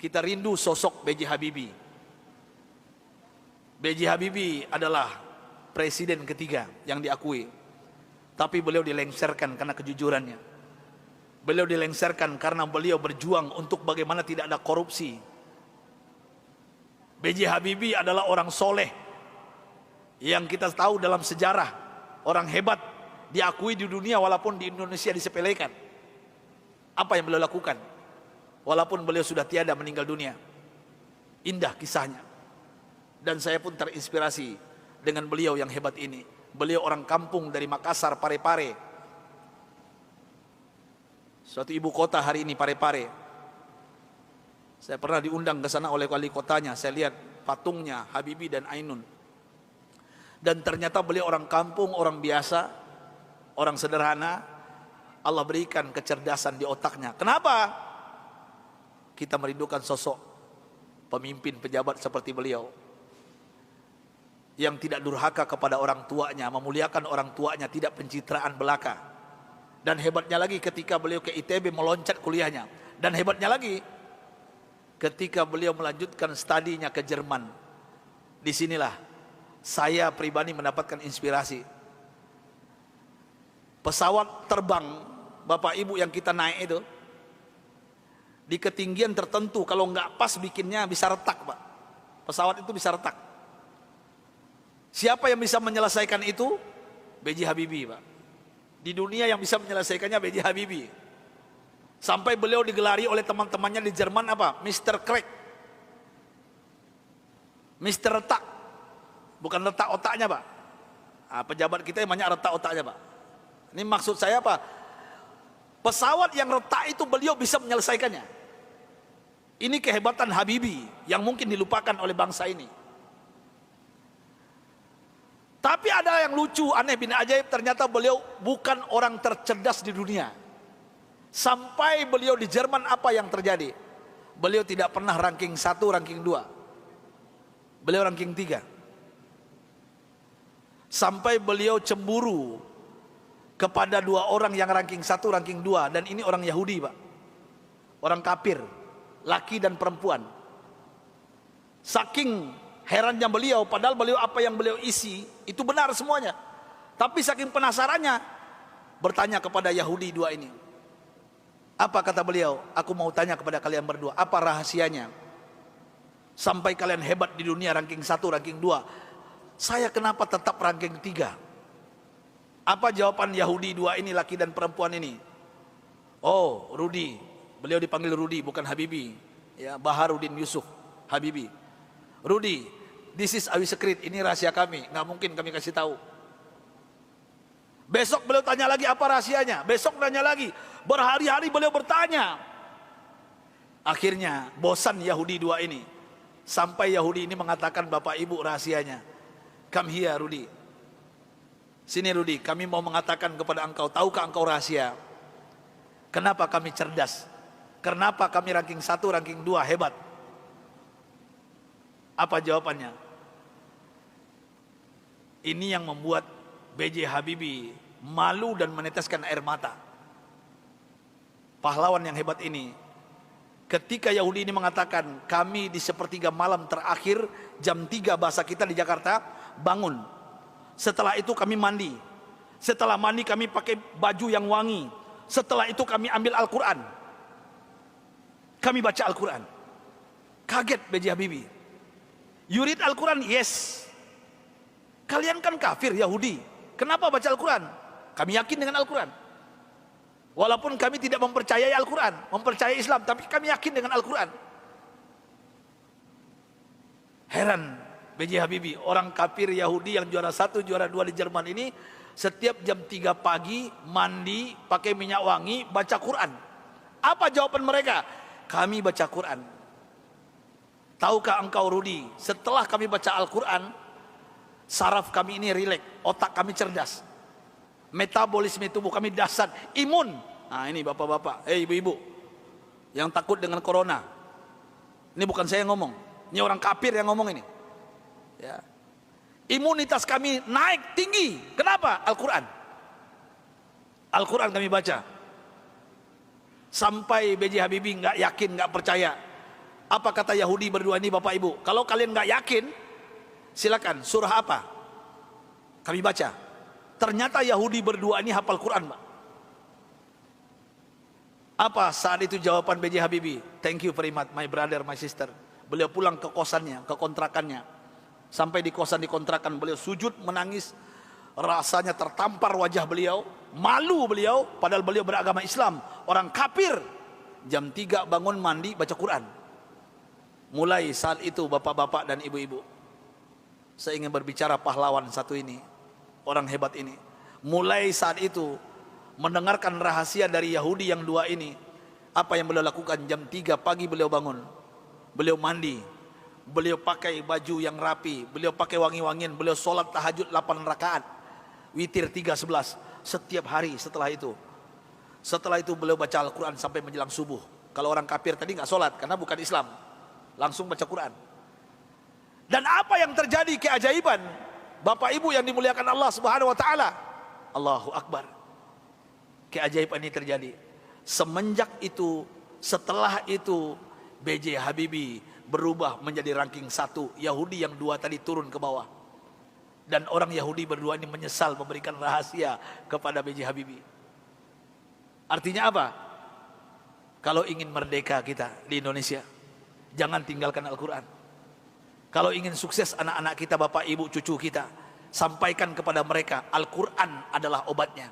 kita rindu sosok B.J. Habibie. B.J. Habibie adalah presiden ketiga yang diakui, tapi beliau dilengsarkan karena kejujurannya. Beliau dilengsarkan karena beliau berjuang untuk bagaimana tidak ada korupsi. B.J. Habibie adalah orang soleh yang kita tahu dalam sejarah, orang hebat, diakui di dunia walaupun di Indonesia disepelekan. Apa yang beliau lakukan walaupun beliau sudah tiada, meninggal dunia? Indah kisahnya, dan saya pun terinspirasi dengan beliau yang hebat ini. Beliau orang kampung dari Makassar, Parepare, suatu ibu kota hari ini, Parepare. Saya pernah diundang ke sana oleh wali kotanya. Saya lihat patungnya Habibie dan Ainun, dan ternyata beliau orang kampung, orang biasa, orang sederhana. Allah berikan kecerdasan di otaknya. Kenapa? Kita merindukan sosok pemimpin pejabat seperti beliau, yang tidak durhaka kepada orang tuanya, memuliakan orang tuanya, tidak pencitraan belaka. Dan hebatnya lagi ketika beliau ke ITB meloncat kuliahnya. Dan hebatnya lagi ketika beliau melanjutkan studinya ke Jerman. Disinilah saya pribadi mendapatkan inspirasi. Pesawat terbang Bapak Ibu yang kita naik itu, di ketinggian tertentu kalau nggak pas bikinnya bisa retak, Pak. Pesawat itu bisa retak. Siapa yang bisa menyelesaikan itu? B.J. Habibie, Pak. Di dunia yang bisa menyelesaikannya B.J. Habibie. Sampai beliau digelari oleh teman-temannya di Jerman apa? Mr. Crack, Mr. Retak. Bukan retak otaknya, Pak. Nah, pejabat kita yang banyak retak otaknya, Pak. Ini maksud saya apa? Pesawat yang retak itu beliau bisa menyelesaikannya. Ini kehebatan Habibie yang mungkin dilupakan oleh bangsa ini. Tapi ada yang lucu, aneh bin ajaib, ternyata beliau bukan orang tercerdas di dunia. Sampai beliau di Jerman, apa yang terjadi? Beliau tidak pernah ranking 1, ranking 2. Beliau ranking 3. Sampai beliau cemburu kepada 2 orang yang ranking 1, ranking 2, dan ini orang Yahudi, Pak. Orang kafir, laki dan perempuan. Saking herannya beliau, padahal beliau apa yang beliau isi itu benar semuanya. Tapi saking penasarannya, bertanya kepada Yahudi 2 ini. Apa kata beliau? Aku mau tanya kepada kalian berdua, apa rahasianya sampai kalian hebat di dunia ranking 1, ranking 2? Saya kenapa tetap ranking 3? Apa jawaban Yahudi 2 ini, laki dan perempuan ini? Oh, Rudi. Beliau dipanggil Rudi, bukan Habibie. Ya, Baharudin Yusuf Habibie. Rudi, this is our secret. Ini rahasia kami, nggak mungkin kami kasih tahu. Besok beliau tanya lagi, apa rahasianya? Besok tanya lagi. Berhari-hari beliau bertanya. Akhirnya bosan Yahudi 2 ini. Sampai Yahudi ini mengatakan, Bapak Ibu, rahasianya. Come here, Rudi. Sini Rudi, kami mau mengatakan kepada engkau, tahukah engkau rahasia? Kenapa kami cerdas? Kenapa kami ranking 1, ranking 2 hebat? Apa jawabannya? Ini yang membuat B.J. Habibie malu dan meneteskan air mata. Pahlawan yang hebat ini, ketika Yahudi ini mengatakan, kami di sepertiga malam terakhir, jam 3 bahasa kita di Jakarta, bangun. Setelah itu kami mandi. Setelah mandi kami pakai baju yang wangi. Setelah itu kami ambil Al-Quran. Kami baca Al-Quran. Kaget B.J. Habibie. You read Al-Quran? Yes. Kalian kan kafir Yahudi, kenapa baca Al-Quran? Kami yakin dengan Al-Quran. Walaupun kami tidak mempercayai Al-Quran, mempercayai Islam, tapi kami yakin dengan Al-Quran. Heran B.J. Habibie, orang kafir Yahudi yang juara 1, juara 2 di Jerman ini, setiap jam 3 pagi mandi, pakai minyak wangi, baca Quran. Apa jawaban mereka? Kami baca Quran. Tahukah engkau Rudi, setelah kami baca Al-Quran, saraf kami ini rileks, otak kami cerdas, metabolisme tubuh kami dahsyat, imun. Nah ini bapak-bapak, ibu-ibu yang takut dengan corona, ini bukan saya yang ngomong, ini orang kafir yang ngomong ini. Ya. Imunitas kami naik tinggi. Kenapa? Al-Quran. Al-Quran kami baca. Sampai B.J. Habibie nggak yakin, nggak percaya. Apa kata Yahudi berdua ini Bapak Ibu? Kalau kalian nggak yakin, silakan. Surah apa? Kami baca. Ternyata Yahudi berdua ini hafal Quran, Pak. Apa saat itu jawaban B.J. Habibie? Thank you very much, my brother, my sister. Beliau pulang ke kosannya, ke kontrakannya. Sampai di kosan di kontrakan, beliau sujud menangis. Rasanya tertampar wajah beliau, malu beliau, padahal beliau beragama Islam, orang kafir. Jam 3 bangun mandi baca Quran. Mulai saat itu bapak-bapak dan ibu-ibu, saya ingin berbicara pahlawan satu ini, orang hebat ini. Mulai saat itu mendengarkan rahasia dari Yahudi yang dua ini, apa yang beliau lakukan? Jam 3 pagi beliau bangun, beliau mandi, beliau pakai baju yang rapi, beliau pakai wangi-wangian, beliau sholat tahajud 8 rakaat, witir 3:11 setiap hari. Setelah itu beliau baca Al-Quran sampai menjelang subuh. Kalau orang kafir tadi nggak sholat karena bukan Islam, langsung baca Quran. Dan apa yang terjadi keajaiban, Bapak Ibu yang dimuliakan Allah Subhanahu wa taala, Allahu Akbar. Keajaiban ini terjadi. Semenjak itu, setelah itu B.J. Habibie berubah menjadi ranking 1. Yahudi yang 2 tadi turun ke bawah. Dan orang Yahudi berdua ini menyesal memberikan rahasia kepada B.J. Habibie. Artinya apa? Kalau ingin merdeka kita di Indonesia, jangan tinggalkan Al-Quran. Kalau ingin sukses anak-anak kita, bapak, ibu, cucu kita, sampaikan kepada mereka Al-Quran adalah obatnya.